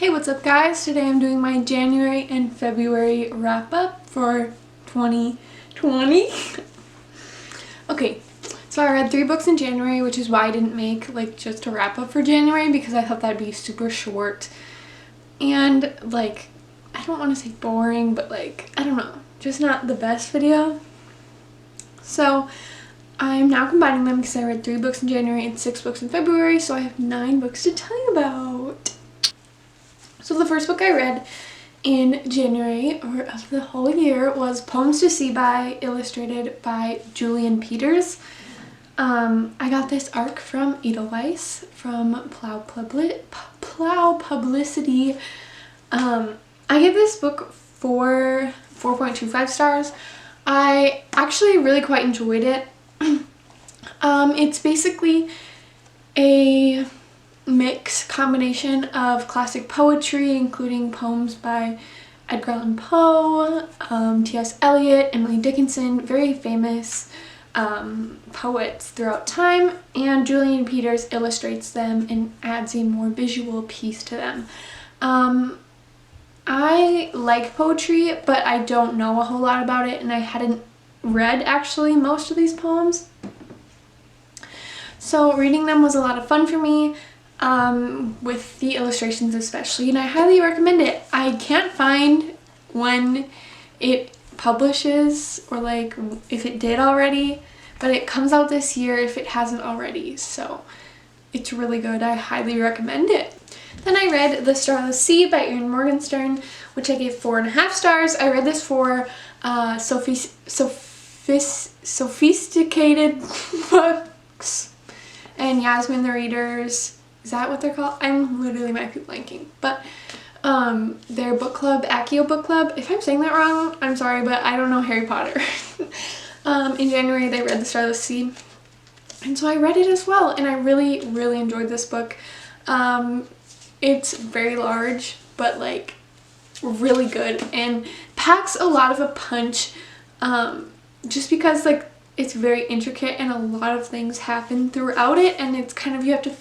Hey, what's up guys? Today I'm doing my January and February wrap-up for 2020. Okay, so I read 3 books in January, which is why I didn't make like just a wrap-up for January, because I thought that'd be super short and like, I don't want to say boring, but like, I don't know, just not the best video. So I'm now combining them because I read 3 books in January and 6 books in February, so I have 9 books to tell you about. So the first book I read in January, or of the whole year, was Poems to See illustrated by Julian Peters. I got this arc from Edelweiss from Plow Publicity. I gave this book 4.25 stars. I actually really quite enjoyed it. It's basically a mix combination of classic poetry, including poems by Edgar Allan Poe, T.S. Eliot, Emily Dickinson, very famous poets throughout time, and Julian Peters illustrates them and adds a more visual piece to them. I like poetry, but I don't know a whole lot about it, and I hadn't read actually most of these poems. So reading them was a lot of fun for me. With the illustrations especially, and I highly recommend it. I can't find when it publishes, or like if it did already, but it comes out this year if it hasn't already, so it's really good. I highly recommend it. Then I read The Starless See by Erin Morgenstern, which I gave 4.5 stars. I read this for sophisticated books and Yasmin the Readers. Is that what they're called? I'm literally might be blanking. But their book club, Accio Book Club. If I'm saying that wrong, I'm sorry, but I don't know Harry Potter. In January, they read The Starless See, and so I read it as well, and I really, really enjoyed this book. It's very large, but like really good, and packs a lot of a punch, just because like it's very intricate and a lot of things happen throughout it, and it's kind of, you have to,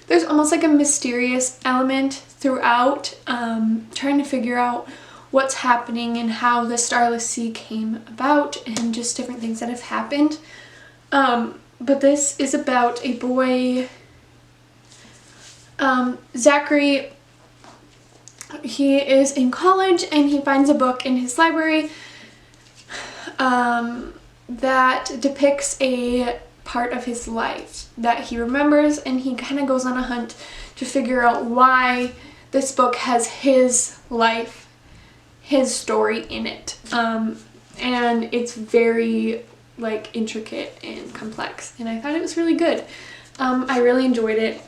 there's almost like a mysterious element throughout, trying to figure out what's happening and how the Starless Sea came about and just different things that have happened. But this is about a boy, Zachary. He is in college and he finds a book in his library that depicts a part of his life that he remembers, and he kind of goes on a hunt to figure out why this book has his life, his story in it. And it's very like intricate and complex, and I thought it was really good. I really enjoyed it,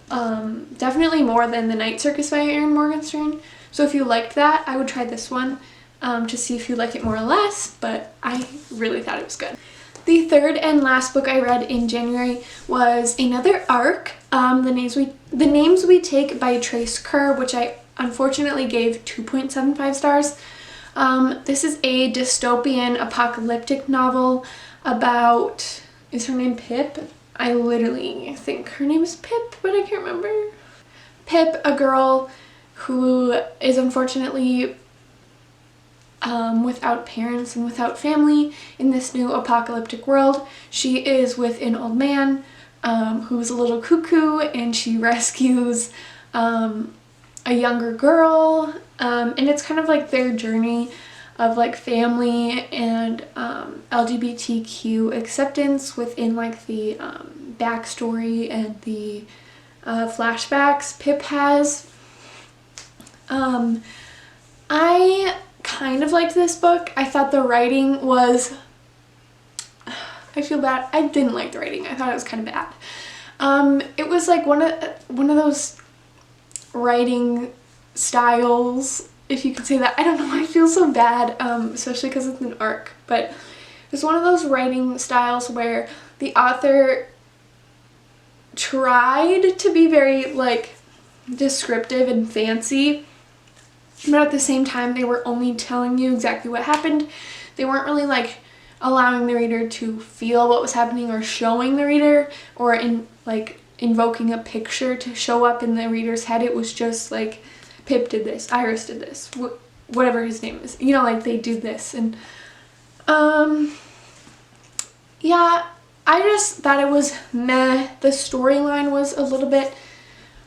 definitely more than The Night Circus by Erin Morgenstern. So if you liked that, I would try this one to see if you like it more or less, but I really thought it was good. The third and last book I read in January was another arc, The Names We Take by Trace Kerr, which I unfortunately gave 2.75 stars. This is a dystopian apocalyptic novel about, is her name Pip? I literally think her name is Pip, but I can't remember. Pip, a girl who is unfortunately without parents and without family in this new apocalyptic world. She is with an old man who's a little cuckoo, and she rescues a younger girl, and it's kind of like their journey of like family and LGBTQ acceptance within like the backstory and the flashbacks Pip has. I kind of liked this book. I thought the writing was, I feel bad, I didn't like the writing. I thought it was kind of bad. It was like one of those writing styles, if you could say that. I don't know, I feel so bad, especially because it's an arc, but it's one of those writing styles where the author tried to be very like descriptive and fancy, but at the same time they were only telling you exactly what happened. They weren't really like allowing the reader to feel what was happening, or showing the reader, or invoking a picture to show up in the reader's head. It was just like Pip did this, Iris did this, whatever his name is, you know, like they do this. And yeah, I just thought it was meh. The storyline was a little bit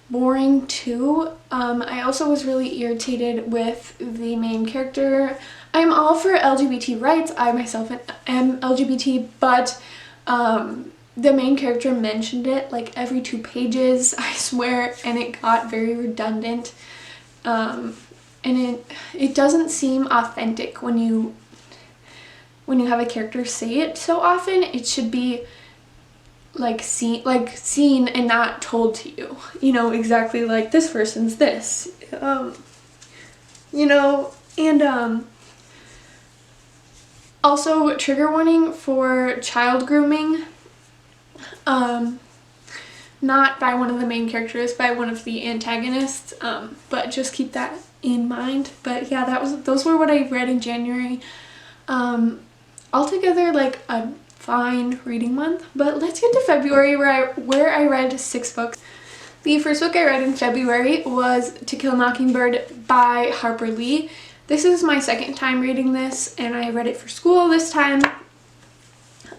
boring too. I also was really irritated with the main character. I'm all for LGBT rights. I myself am LGBT, but the main character mentioned it like every 2 pages, I swear, and it got very redundant. And it doesn't seem authentic when you have a character say it so often. It should be like seen and not told to you, you know, exactly like this person's this, you know. And also, trigger warning for child grooming, not by one of the main characters, by one of the antagonists, but just keep that in mind. But yeah, those were what I read in January. Altogether, like a fine reading month. But let's get to February, where I read 6 books. The first book I read in February was To Kill Mockingbird by Harper Lee. This is my second time reading this, and I read it for school this time.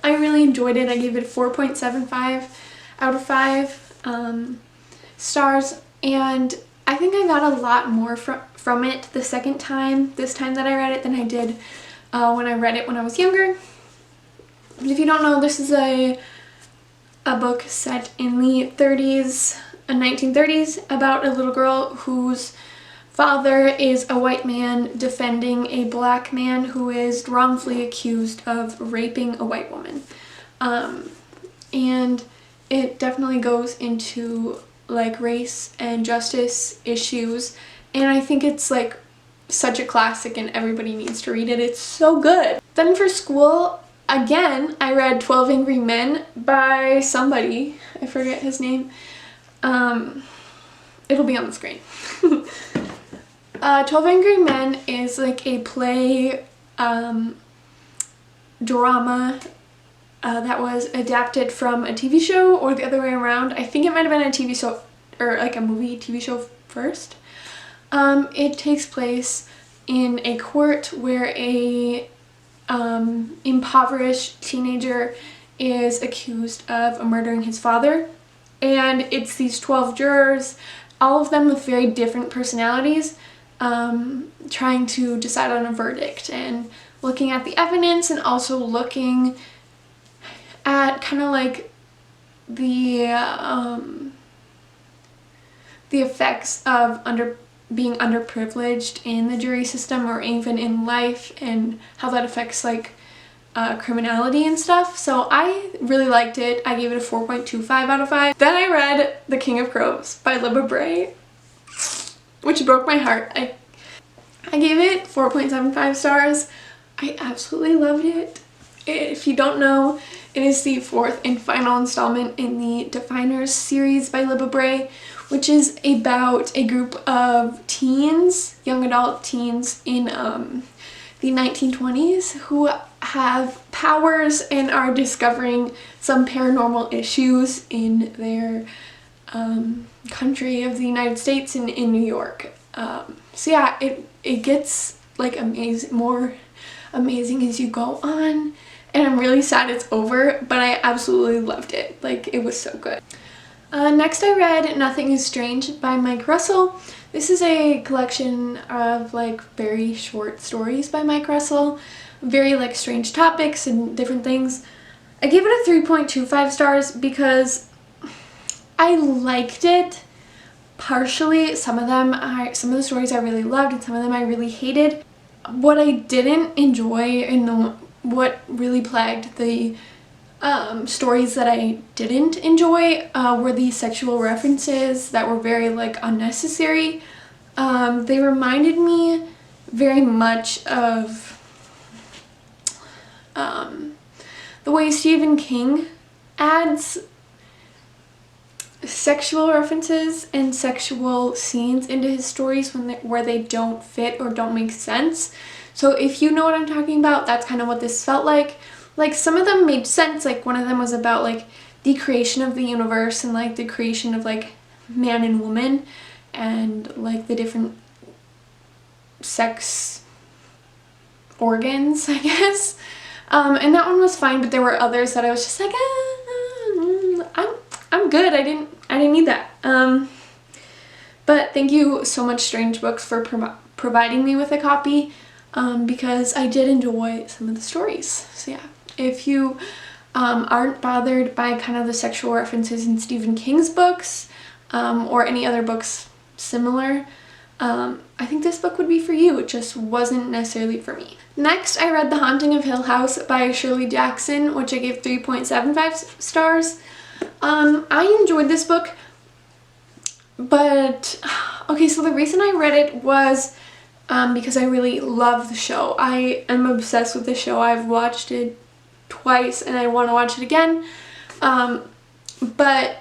I really enjoyed it. I gave it 4.75 out of 5 stars, and I think I got a lot more from it this time that I read it than I did when I read it when I was younger. If you don't know, this is a book set in the 1930s about a little girl whose father is a white man defending a black man who is wrongfully accused of raping a white woman. And it definitely goes into like race and justice issues, and I think it's like such a classic and everybody needs to read it. It's so good. Then for school, again, I read 12 Angry Men by somebody. I forget his name. It'll be on the screen. 12 Angry Men is like a play drama that was adapted from a TV show, or the other way around. I think it might have been a TV show, or like a movie TV show first. It takes place in a court where a impoverished teenager is accused of murdering his father, and it's these 12 jurors, all of them with very different personalities, trying to decide on a verdict and looking at the evidence, and also looking at kind of like the effects of being underprivileged in the jury system, or even in life, and how that affects like criminality and stuff. So I really liked it. I gave it a 4.25 out of 5. Then I read The King of Crows by Libba Bray, which broke my heart. I gave it 4.75 stars. I absolutely loved it. If you don't know, it is the 4th and final installment in the Definers series by Libba Bray, which is about a group of teens, young adult teens in the 1920s who have powers and are discovering some paranormal issues in their country of the United States, in New York. So yeah, it gets like more amazing as you go on, and I'm really sad it's over, but I absolutely loved it. Like, it was so good. Next I read Nothing is Strange by Mike Russell. This is a collection of like very short stories by Mike Russell, very like strange topics and different things. I gave it a 3.25 stars because I liked it partially. Some of the stories I really loved, and some of them I really hated. What I didn't enjoy, and what really plagued the stories that I didn't enjoy were the sexual references that were very like unnecessary. They reminded me very much of the way Stephen King adds sexual references and sexual scenes into his stories where they don't fit or don't make sense. So if you know what I'm talking about, that's kind of what this felt like. Like, some of them made sense. Like, one of them was about like the creation of the universe, and like the creation of like man and woman, and like the different sex organs, I guess. And that one was fine, but there were others that I was just like, I'm good. I didn't need that. But thank you so much, Strange Books, for providing me with a copy, because I did enjoy some of the stories. So yeah, if you aren't bothered by kind of the sexual references in Stephen King's books, or any other books similar, I think this book would be for you. It just wasn't necessarily for me. Next, I read The Haunting of Hill House by Shirley Jackson, which I gave 3.75 stars. I enjoyed this book, but okay, so the reason I read it was because I really love the show. I am obsessed with the show. I've watched it twice and I want to watch it again. But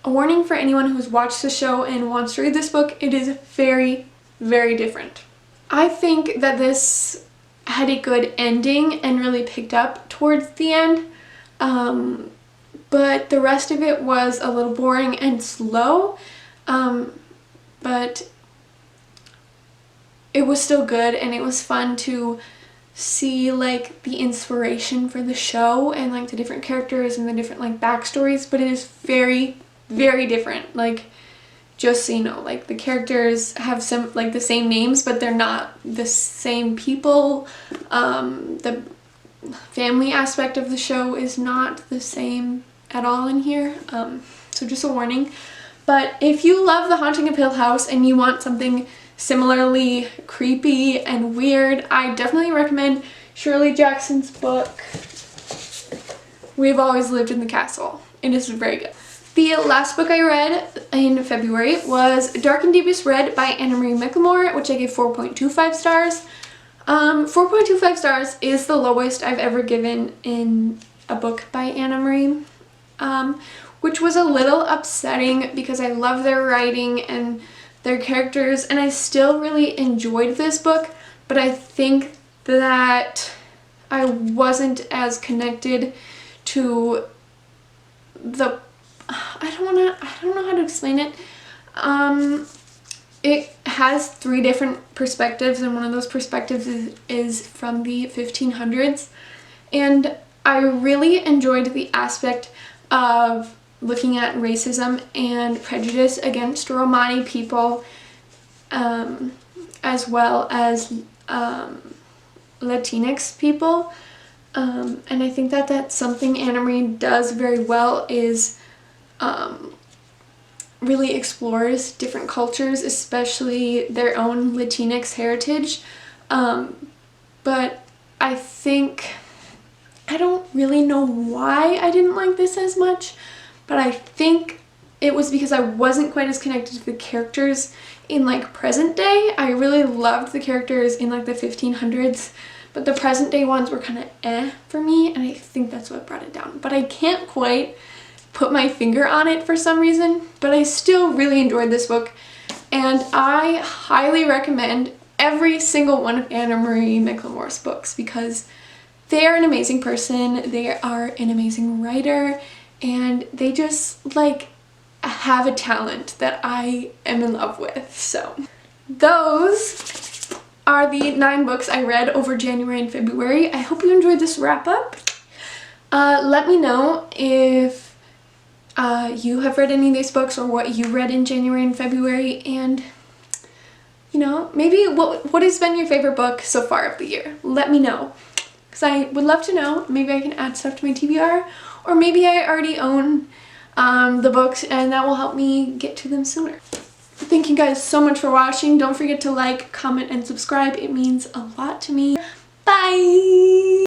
a warning for anyone who's watched the show and wants to read this book, it is very, very different. I think that this had a good ending and really picked up towards the end, but the rest of it was a little boring and slow, but it was still good, and it was fun to see like the inspiration for the show and like the different characters and the different like backstories, but it is very, very different. Like, just so you know, like the characters have some like the same names, but they're not the same people. The family aspect of the show is not the same at all in here, so just a warning. But if you love The Haunting of Hill House and you want something similarly creepy and weird, I definitely recommend Shirley Jackson's book, We've Always Lived in the Castle. It is very good. The last book I read in February was Dark and Deepest Red by Anna Marie McLemore, which I gave 4.25 stars. 4.25 stars is the lowest I've ever given in a book by Anna Marie, which was a little upsetting because I love their writing and their characters, and I still really enjoyed this book, but I think that I wasn't as connected to the I don't know how to explain it. It has 3 different perspectives, and one of those perspectives is from the 1500s, and I really enjoyed the aspect of looking at racism and prejudice against Romani people, as well as Latinx people, and I think that that's something Anna Marie does very well, is really explores different cultures, especially their own Latinx heritage. But I think, I don't really know why I didn't like this as much, but I think it was because I wasn't quite as connected to the characters in like present day. I really loved the characters in like the 1500s, but the present day ones were kind of for me, and I think that's what brought it down. But I can't quite put my finger on it for some reason, but I still really enjoyed this book, and I highly recommend every single one of Anna Marie McLemore's books because they are an amazing person, they are an amazing writer, and they just like have a talent that I am in love with. So those are the 9 books I read over January and February. I hope you enjoyed this wrap up. Let me know if you have read any of these books or what you read in January and February, and you know, maybe what has been your favorite book so far of the year. Let me know, because I would love to know. Maybe I can add stuff to my TBR, or maybe I already own the books and that will help me get to them sooner. Thank you guys so much for watching. Don't forget to like, comment, and subscribe. It means a lot to me. Bye!